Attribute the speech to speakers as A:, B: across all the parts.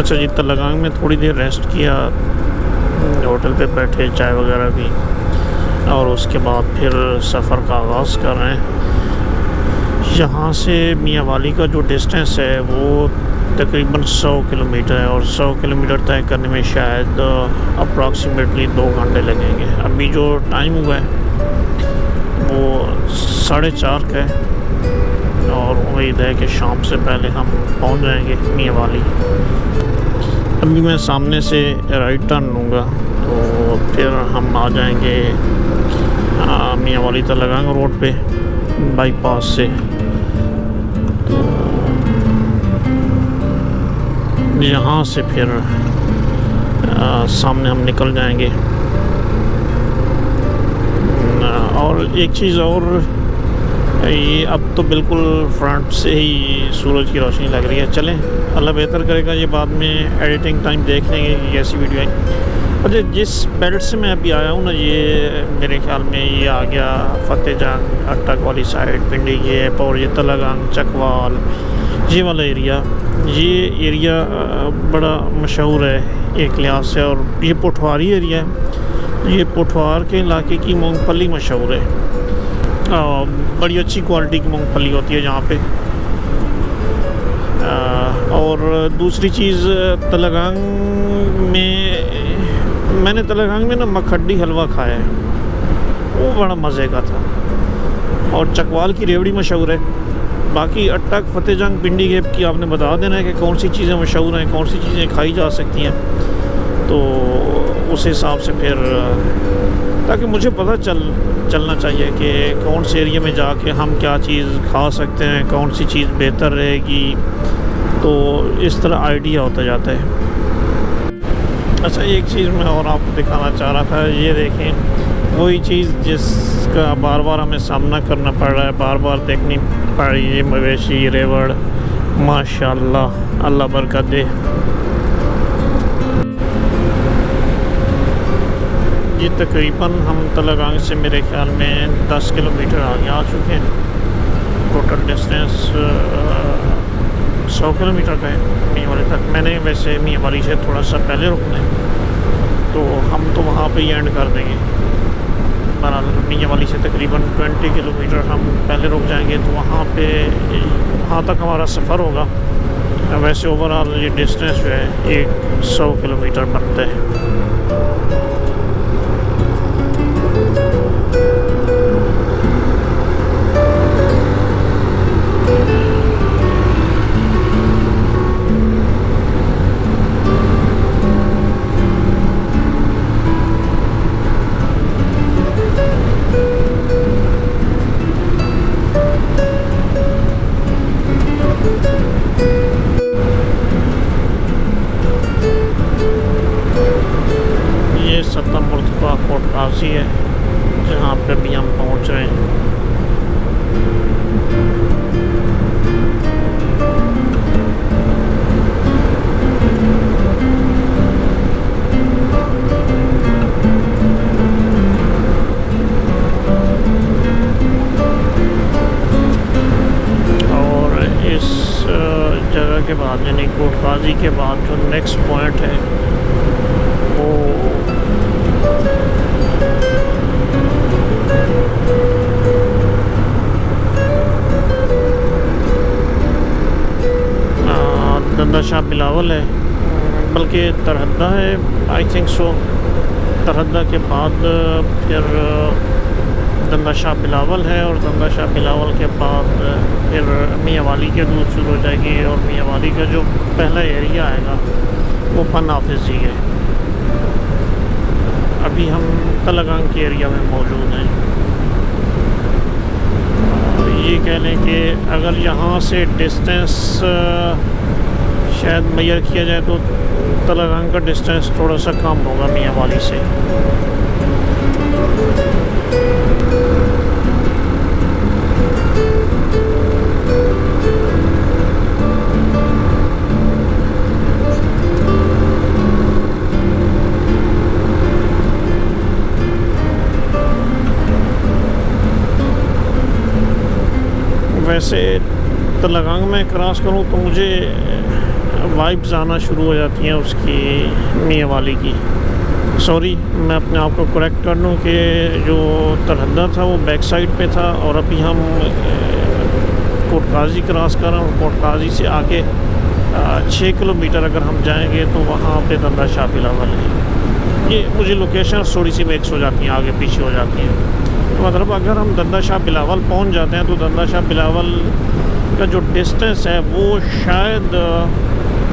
A: अच्छा जी, तलगांग में थोड़ी देर रेस्ट किया, होटल पे बैठे, चाय वगैरह पी और उसके बाद फिर सफ़र का आगाज़ कर रहे हैं। यहाँ से मियाँ वाली का जो डिस्टेंस है वो तकरीबन 100 किलोमीटर है और 100 किलोमीटर तय करने में शायद अप्रॉक्सीमेटली 2 घंटे लगेंगे। अभी जो टाइम हुआ है वो 4:30 का है और उम्मीद है कि शाम से पहले हम पहुँच जाएंगे मियाँ वाली। अभी मैं सामने से राइट टर्न लूँगा तो फिर हम आ जाएंगे मियाँ वाली तलगांग रोड पे बाईपास से। तो यहाँ से फिर सामने हम निकल जाएंगे। और एक चीज़ और, ये अब तो बिल्कुल फ्रंट से ही सूरज की रोशनी लग रही है। चलें, अल्लाह बेहतर करेगा, ये बाद में एडिटिंग टाइम देख लेंगे कि कैसी वीडियो आई। अच्छा, जिस बेल्ट से मैं अभी आया हूँ ना, ये मेरे ख्याल में ये आ गया फतेह जंग, अटक वाली साइड, पिंडी गेप और ये तलगांग, चकवाल, ये वाला एरिया। ये एरिया बड़ा मशहूर है एक लिहाज से, और ये पोठवारी एरिया है। ये पोठवार के इलाके की मूंगफली मशहूर है, बड़ी अच्छी क्वालिटी की मूंगफली होती है यहाँ पे। और दूसरी चीज़, तलगांग में मैंने तलगांग में ना मखड्डी हलवा खाया है, वो बड़ा मज़े का था। और चकवाल की रेवड़ी मशहूर है। बाकी अटक, फतेह जंग, पिंडी गेप की आपने बता देना है कि कौन सी चीज़ें मशहूर हैं, कौन सी चीज़ें खाई जा सकती हैं, तो उस हिसाब से फिर, ताकि मुझे पता चलना चाहिए कि कौन से एरिया में जाके हम क्या चीज़ खा सकते हैं, कौन सी चीज़ बेहतर रहेगी, तो इस तरह आइडिया होता जाता है। अच्छा, एक चीज़ मैं और आपको दिखाना चाह रहा था, ये देखें, वही चीज़ जिसका बार बार हमें सामना करना पड़ रहा है, बार बार देखनी पड़ रही है, मवेशी, रेवड़, माशाल्लाह, अल्लाह बरकत दे। ये तकरीबन हम तलगांग से मेरे ख्याल में 10 किलोमीटर आगे आ चुके हैं। टोटल डिस्टेंस 100 किलोमीटर का है मियाँ वाली तक। मैंने वैसे मियाँ वाली से थोड़ा सा पहले रुकना है, तो हम तो वहाँ पे ही एंड कर देंगे। बहरहाल मियाँ वाली से तकरीबन 20 किलोमीटर हम पहले रुक जाएंगे, तो वहाँ तक हमारा सफ़र होगा। वैसे ओवरऑल ये डिस्टेंस जो है 100 किलोमीटर बनता है। कोट काजी है जहाँ पे भी हम पहुँच रहे हैं। और इस जगह के बाद, यानी कोट काजी के बाद जो नेक्स्ट पॉइंट है वो दंदा शाह बिलावल है, बल्कि तरहदा है, आई थिंक सो। तरहदा के बाद फिर दंदा शाह बिलावल है, और दंदा शाह बिलावल के बाद फिर मियाँ वाली के दूर शुरू हो जाएगी, और मियाँ वाली का जो पहला एरिया आएगा वो फन हाफिज जी है। अभी हम तलगांग के एरिया में मौजूद हैं। ये कह लें कि अगर यहाँ से डिस्टेंस शायद मेजर किया जाए तो तलगांग का डिस्टेंस थोड़ा सा कम होगा मियाँ वाली से। वैसे तलगांग में क्रॉस करूँ तो मुझे वाइब्स आना शुरू हो जाती हैं उसकी मियाँ वाली की। सॉरी, मैं अपने आप को करेक्ट कर लूँ कि जो तरहदा था वो बैक साइड पे था, और अभी हम कोटकाजी क्रॉस कर रहे हैं। कोटकाजी से आगे 6 किलोमीटर अगर हम जाएंगे तो वहाँ पे दंदा शाह बिलावल है। ये मुझे लोकेशन थोड़ी सी मिक्स हो जाती हैं, आगे पीछे हो जाती हैं। तो मतलब अगर हम दंदा शाह बिलावल पहुँच जाते हैं तो दंदा शाह बिलावल का जो डिस्टेंस है वो शायद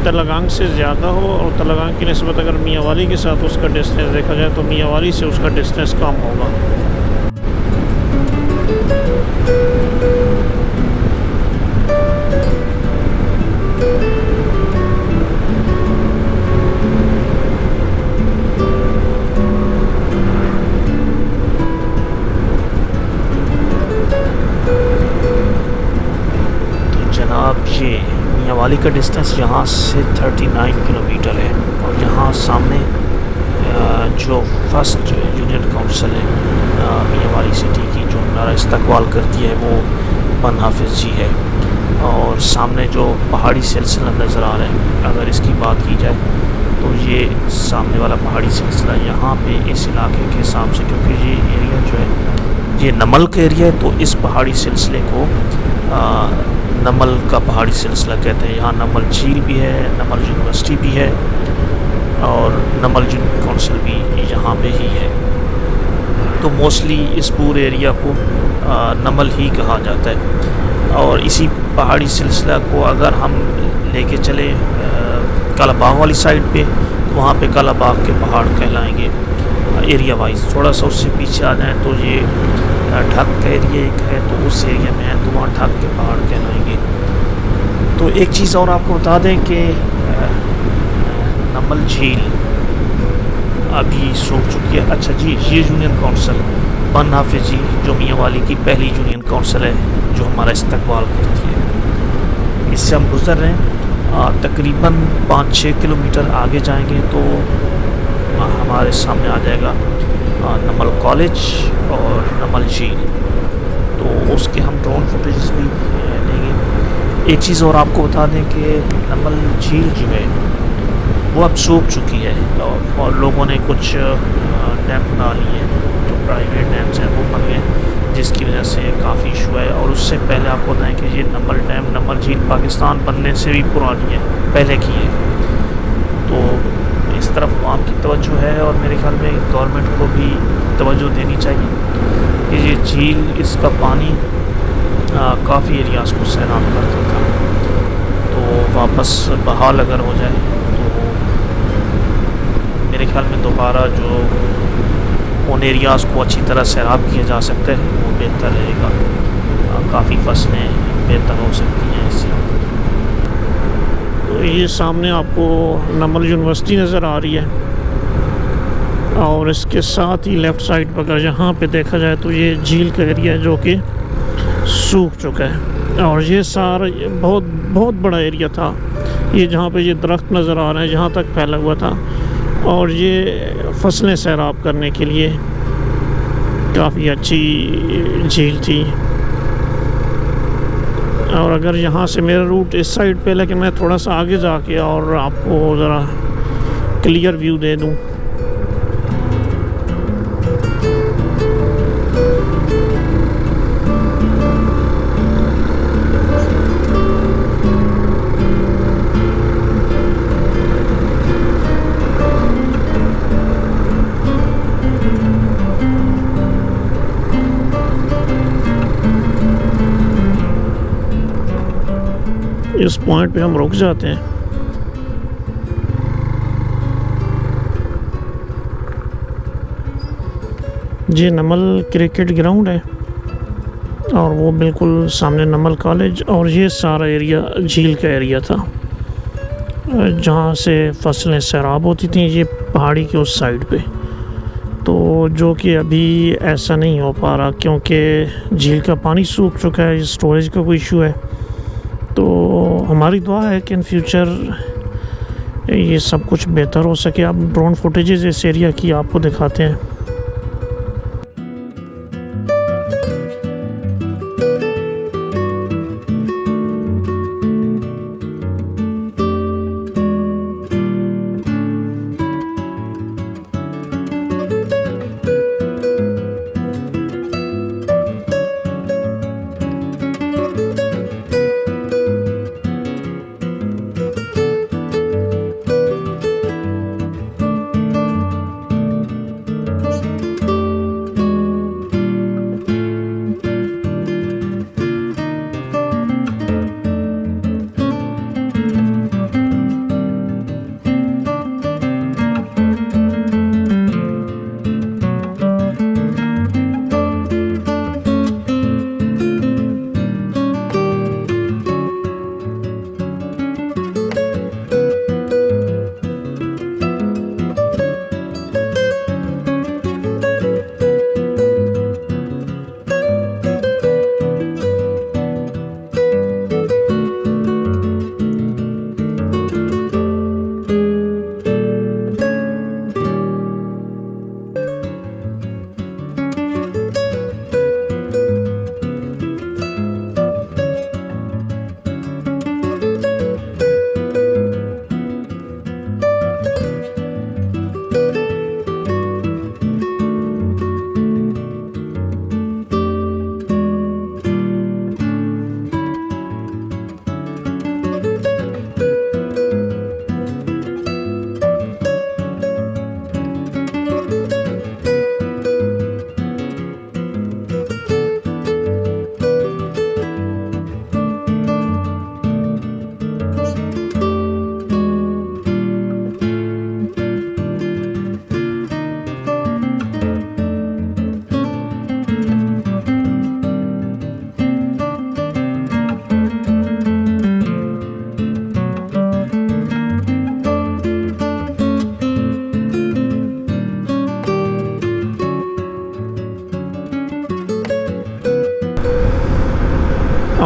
A: तलगांग से ज़्यादा हो, और तलगांग की निस्बत अगर मियाँ वाली के साथ उसका डिस्टेंस देखा जाए तो मियाँ वाली से उसका डिस्टेंस कम होगा। ये मियाँ वाली का डिस्टेंस यहाँ से 39 किलोमीटर है, और यहाँ सामने जो फर्स्ट यूनियन काउंसिल है मियाँ वाली सिटी की, जो हमारा इस्तकबाल करती है, वो बन हाफिज़ जी है। और सामने जो पहाड़ी सिलसिला नज़र आ रहा है, अगर इसकी बात की जाए तो ये सामने वाला पहाड़ी सिलसिला यहाँ पे इस इलाके के हिसाब से, क्योंकि ये एरिया जो है ये नमल का एरिया है, तो इस पहाड़ी सिलसिले को नमल का पहाड़ी सिलसिला कहते हैं। यहाँ नमल झील भी है, नमल यूनिवर्सिटी भी है, और नमल यूनियन काउंसिल भी यहाँ पे ही है। तो मोस्टली इस पूरे एरिया को नमल ही कहा जाता है। और इसी पहाड़ी सिलसिला को अगर हम लेके चले कालाबाग वाली साइड पे, तो वहाँ पे कालाबाग के पहाड़ कहलाएंगे एरिया वाइज। थोड़ा सा उससे पीछे आ जाए तो ये ढक का एरिया एक है, तो उस एरिया में है, तो वहाँ ढक के पहाड़ कहलाएंगे। तो एक चीज़ और आपको बता दें कि नमल झील अभी सूख चुकी है। अच्छा जी, ये यूनियन काउंसिल बन हाफिज़ जी, जो मियाँ वाली की पहली यूनियन काउंसिल है जो हमारा इस्तकबाल करती है, इससे हम गुज़र रहे हैं। तकरीबन 5-6 किलोमीटर आगे जाएंगे तो हमारे सामने आ जाएगा नमल कॉलेज और नमल झील। तो उसके हम ड्रोन फुटेज भी लेंगे। एक चीज़ और आपको बता दें कि नमल झील जो है वो अब सूख चुकी है, और लोगों ने कुछ डैम बना लिए हैं, जो प्राइवेट डैम्स हैं वो बन गए, जिसकी वजह से काफ़ी इशू है। और उससे पहले आपको बताएं कि ये नमल डैम, नमल झील पाकिस्तान बनने से भी पुरानी है, पहले की है। तो इस तरफ आम की तवज्जो है, और मेरे ख्याल में गवर्नमेंट को भी तवज्जो देनी चाहिए कि ये झील, इसका पानी काफ़ी एरियाज़ को सैराब करता था, तो वापस बहाल अगर हो जाए तो मेरे ख्याल में दोबारा जो उन एरियाज़ को अच्छी तरह सैराब किया जा सकता है वो बेहतर रहेगा। काफ़ी फसलें बेहतर हो सकती हैं इससे। तो ये सामने आपको नमल यूनिवर्सिटी नज़र आ रही है, और इसके साथ ही लेफ़्ट साइड पर अगर यहाँ पे देखा जाए तो ये झील का एरिया है जो कि सूख चुका है। और ये सारा बहुत बहुत बड़ा एरिया था, ये जहाँ पे ये दरख्त नज़र आ रहे हैं जहाँ तक फैला हुआ था, और ये फसलें सैराब करने के लिए काफ़ी अच्छी झील थी। और अगर यहाँ से मेरा रूट इस साइड पे, लेकिन मैं थोड़ा सा आगे जाके और आपको ज़रा क्लियर व्यू दे दूँ। इस पॉइंट पे हम रुक जाते हैं। ये नमल क्रिकेट ग्राउंड है, और वो बिल्कुल सामने नमल कॉलेज, और ये सारा एरिया झील का एरिया था जहाँ से फसलें सैराब होती थी, ये पहाड़ी के उस साइड पे। तो जो कि अभी ऐसा नहीं हो पा रहा क्योंकि झील का पानी सूख चुका है, स्टोरेज का कोई इशू है। तो हमारी दुआ है कि इन फ्यूचर ये सब कुछ बेहतर हो सके। अब ड्रोन फुटेजेस इस एरिया की आपको दिखाते हैं।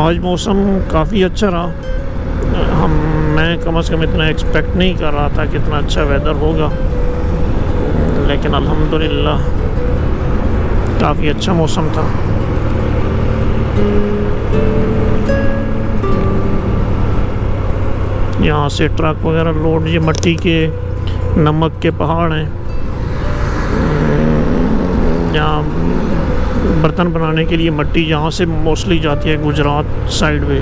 A: आज मौसम काफ़ी अच्छा रहा। मैं कम से कम इतना एक्सपेक्ट नहीं कर रहा था कि इतना अच्छा वेदर होगा, लेकिन अल्हम्दुलिल्लाह काफ़ी अच्छा मौसम था। यहाँ से ट्रक वगैरह लोड, ये मिट्टी के नमक के पहाड़ हैं। यहाँ बर्तन बनाने के लिए मिट्टी यहाँ से मोस्टली जाती है गुजरात साइड में।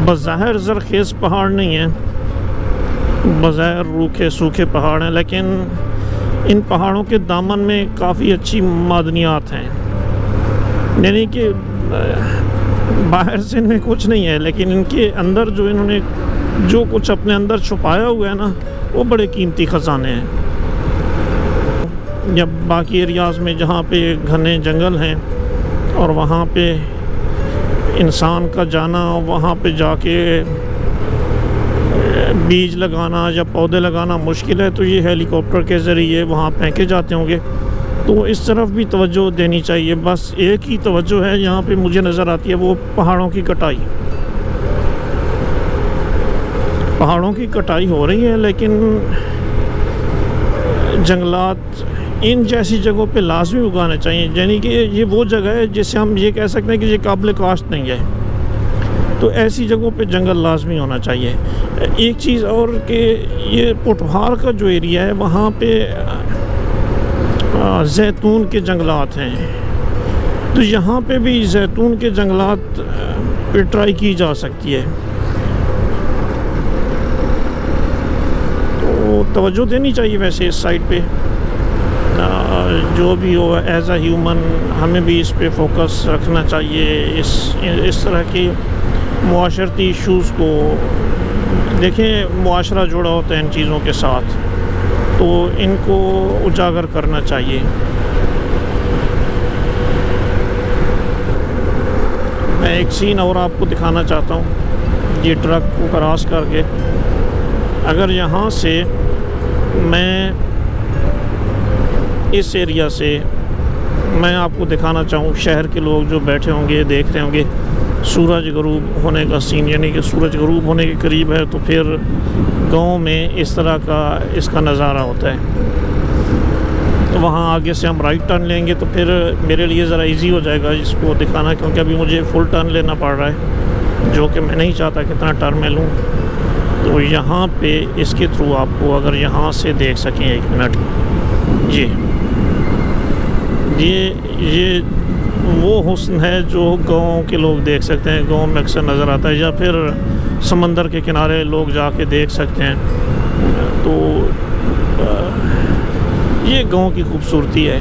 A: बज़ाहिर ज़रख़ेज़ पहाड़ नहीं है, बज़ाहिर रूखे सूखे पहाड़ हैं, लेकिन इन पहाड़ों के दामन में काफ़ी अच्छी मादनियात हैं। यानी कि बाहर से इनमें कुछ नहीं है, लेकिन इनके अंदर जो इन्होंने जो कुछ अपने अंदर छुपाया हुआ है ना, वो बड़े कीमती ख़जाने हैं। जब बाकी एरियाज़ में जहाँ पे घने जंगल हैं और वहाँ पे इंसान का जाना, वहाँ पे जाके बीज लगाना या पौधे लगाना मुश्किल है, तो ये हेलीकॉप्टर के ज़रिए वहाँ फेंके जाते होंगे। तो इस तरफ भी तवज्जो देनी चाहिए। बस एक ही तवज्जो है यहाँ पे मुझे नज़र आती है, वो पहाड़ों की कटाई। पहाड़ों की कटाई हो रही है, लेकिन जंगलात इन जैसी जगहों पे लाजमी उगाने चाहिए। यानी कि ये वो जगह है जिसे हम ये कह सकते हैं कि ये काबिल काश्त नहीं है, तो ऐसी जगहों पे जंगल लाजमी होना चाहिए। एक चीज़ और कि ये पोठहार का जो एरिया है, वहाँ पे जैतून के जंगलात हैं, तो यहाँ पे भी जैतून के जंगलात पे ट्राई की जा सकती है। तो तवज्जो देनी चाहिए वैसे इस साइड पे। जो भी हो, एज अ ह्यूमन हमें भी इस पे फोकस रखना चाहिए। इस तरह की मुआशरती इश्यूज़ को देखें, मुआशरा जुड़ा होता है इन चीज़ों के साथ, तो इनको उजागर करना चाहिए। मैं एक सीन और आपको दिखाना चाहता हूँ। ये ट्रक को क्रॉस करके अगर यहाँ से मैं इस एरिया से मैं आपको दिखाना चाहूँ, शहर के लोग जो बैठे होंगे देख रहे होंगे सूरज गरूब होने का सीन, यानी कि सूरज गरूब होने के करीब है, तो फिर गांव में इस तरह का इसका नज़ारा होता है। तो वहाँ आगे से हम राइट टर्न लेंगे तो फिर मेरे लिए ज़रा इजी हो जाएगा इसको दिखाना, क्योंकि अभी मुझे फुल टर्न लेना पड़ रहा है, जो कि मैं नहीं चाहता कितना टर्न मैं लूँ। तो यहाँ पे इसके थ्रू आपको अगर यहाँ से देख सकें, 1 मिनट, ये वो हुस्न है जो गाँव के लोग देख सकते हैं, गाँव में अक्सर नज़र आता है, या फिर समंदर के किनारे लोग जाके देख सकते हैं। तो ये गाँव की खूबसूरती है।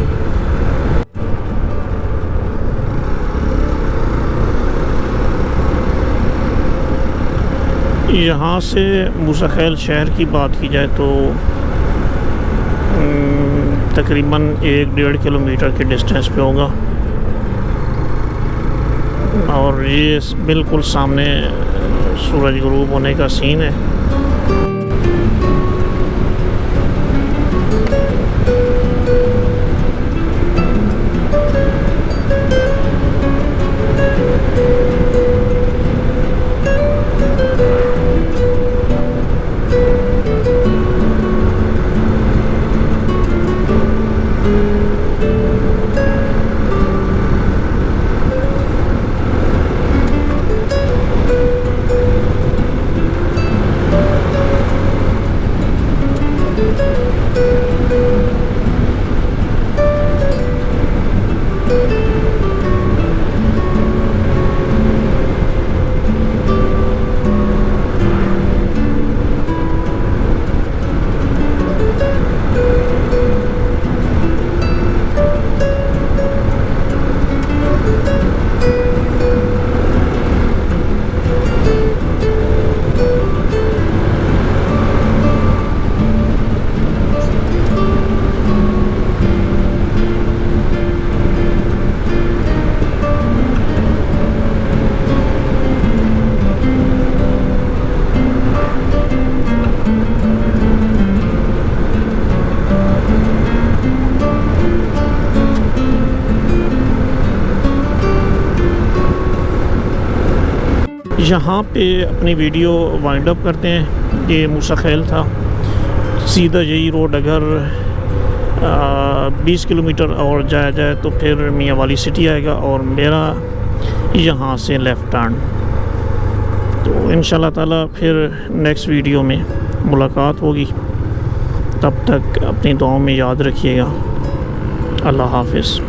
A: यहाँ से मूसाखेल शहर की बात की जाए तो तकरीबन 1-1.5 किलोमीटर के डिस्टेंस पे होगा, और ये बिल्कुल सामने सूरज गुरूब होने का सीन है। यहाँ पे अपनी वीडियो वाइंड अप करते हैं। ये मूसा खेल था। सीधा यही रोड अगर 20 किलोमीटर और जाया जाए तो फिर मियाँ वाली सिटी आएगा और मेरा यहाँ से लेफ़्ट टर्न। तो इंशाल्लाह ताला फिर नेक्स्ट वीडियो में मुलाकात होगी। तब तक अपनी दुआओं में याद रखिएगा। अल्लाह हाफ़िज़।